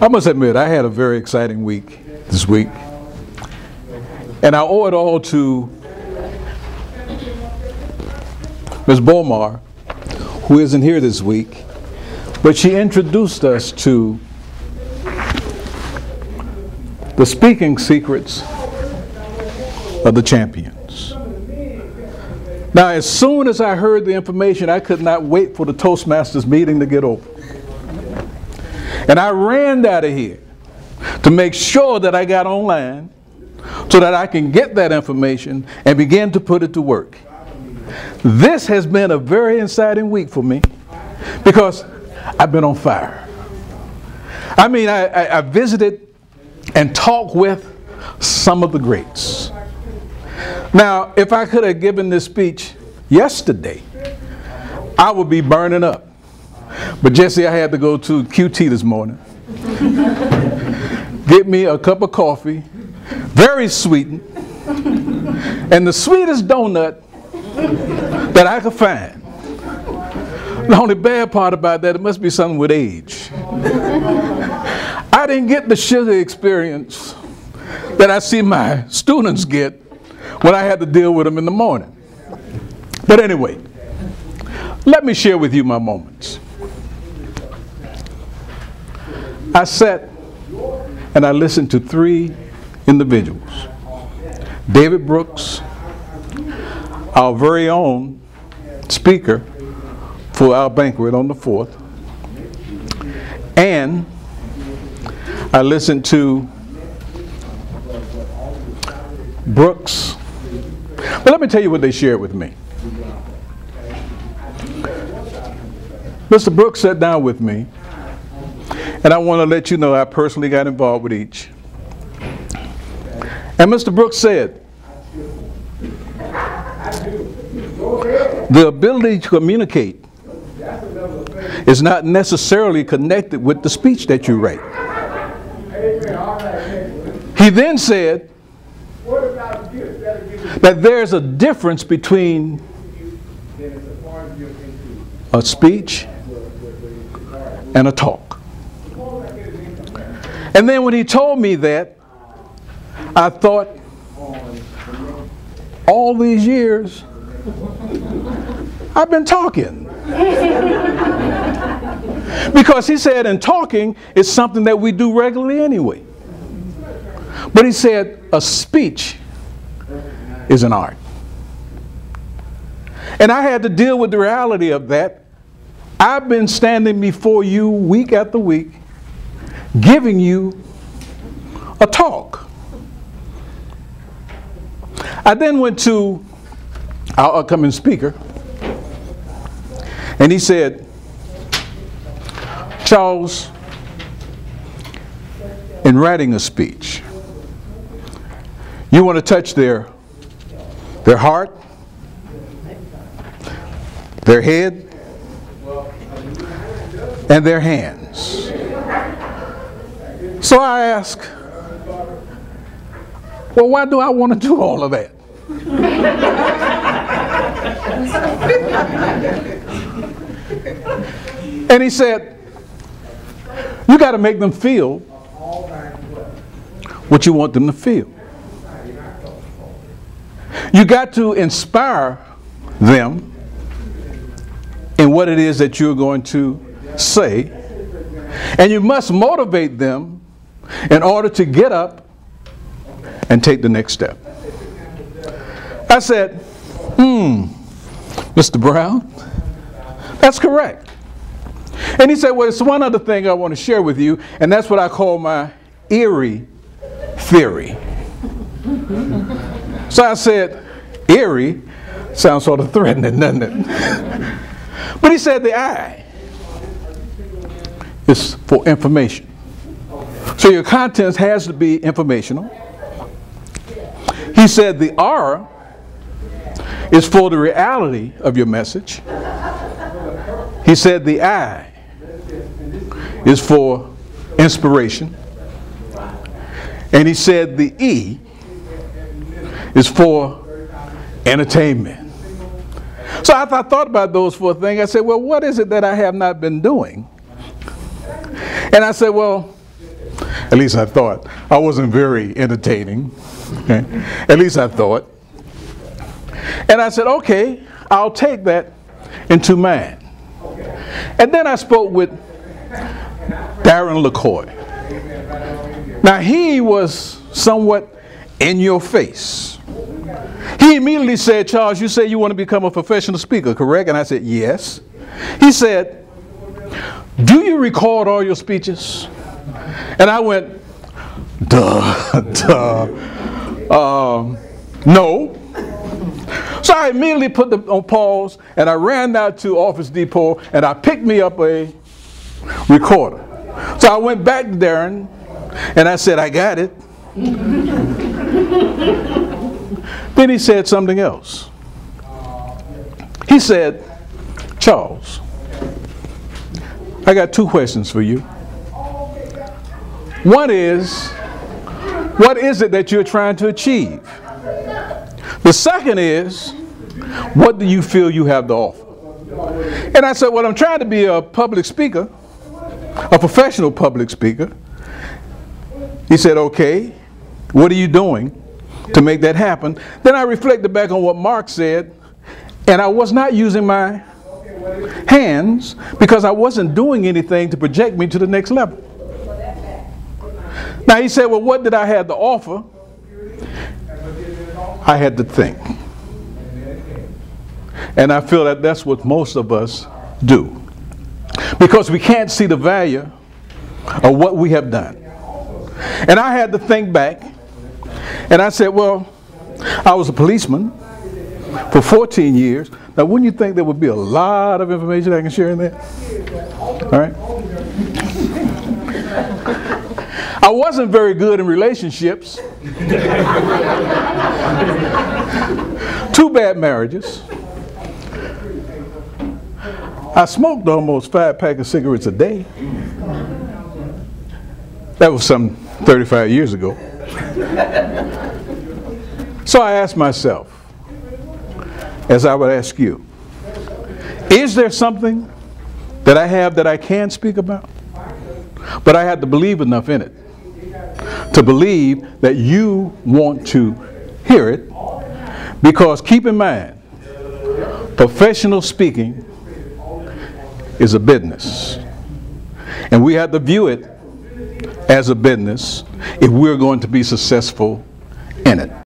I must admit, I had a very exciting week this week. And I owe it all to Ms. Bomar, who isn't here this week, but she introduced us to the speaking secrets of the champions. Now, as soon as I heard the information, I could not wait for the Toastmasters meeting to get over. And I ran out of here to make sure that I got online so that I can get that information and begin to put it to work. This has been a very exciting week for me because I've been on fire. I mean, I visited and talked with some of the greats. Now, if I could have given this speech yesterday, I would be burning up. But Jesse, I had to go to QT this morning, get me a cup of coffee, very sweetened, and the sweetest donut that I could find. The only bad part about that, it must be something with age. I didn't get the sugar experience that I see my students get when I had to deal with them in the morning. But anyway, let me share with you my moments. I sat and I listened to three individuals. David Brooks, our very own speaker for our banquet on the 4th. And I listened to Brooks. But let me tell you what they shared with me. Mr. Brooks sat down with me, and I want to let you know I personally got involved with each. And Mr. Brooks said, the ability to communicate is not necessarily connected with the speech that you write. He then said that there's a difference between a speech and a talk. And then when he told me that, I thought, all these years, I've been talking. Because he said, and talking is something that we do regularly anyway. But he said, a speech is an art. And I had to deal with the reality of that. I've been standing before you week after week, giving you a talk. I then went to our upcoming speaker, and he said, Charles, in writing a speech, you want to touch their heart, their head, and their hands. So I ask, well, why do I want to do all of that? And he said, you got to make them feel what you want them to feel. You got to inspire them in what it is that you're going to say, and you must motivate them in order to get up and take the next step. I said, Mr. Brown, that's correct. And he said, well, it's one other thing I want to share with you, and that's what I call my eerie theory. So I said, eerie sounds sort of threatening, doesn't it? But he said the I is for information. So your content has to be informational. He said the R is for the reality of your message. He said the I is for inspiration. And he said the E is for entertainment. So I thought about those four things. I said, well, what is it that I have not been doing? And I said, well, At least I thought. I wasn't very entertaining. Okay? At least I thought. And I said, okay, I'll take that into mind. And then I spoke with Darren LaCoy. Now he was somewhat in your face. He immediately said, Charles, you say you want to become a professional speaker, correct? And I said, yes. He said, do you record all your speeches? And I went, no. So I immediately put them on pause, and I ran out to Office Depot, and I picked me up a recorder. So I went back to Darren, and I said, I got it. Then he said something else. He said, Charles, I got two questions for you. One is, what is it that you're trying to achieve? The second is, what do you feel you have to offer? And I said, well, I'm trying to be a public speaker, a professional public speaker. He said, okay, what are you doing to make that happen? Then I reflected back on what Mark said, and I was not using my hands because I wasn't doing anything to project me to the next level. Now he said, well, what did I have to offer? I had to think. And I feel that that's what most of us do, because we can't see the value of what we have done. And I had to think back, and I said, well, I was a policeman for 14 years. Now, wouldn't you think there would be a lot of information I can share in there? All right. I wasn't very good in relationships. 2 bad marriages. I smoked almost 5 packs of cigarettes a day. That was some 35 years ago. So I asked myself, as I would ask you, is there something that I have that I can speak about? But I had to believe enough in it to believe that you want to hear it, because keep in mind, professional speaking is a business, and we have to view it as a business if we're going to be successful in it.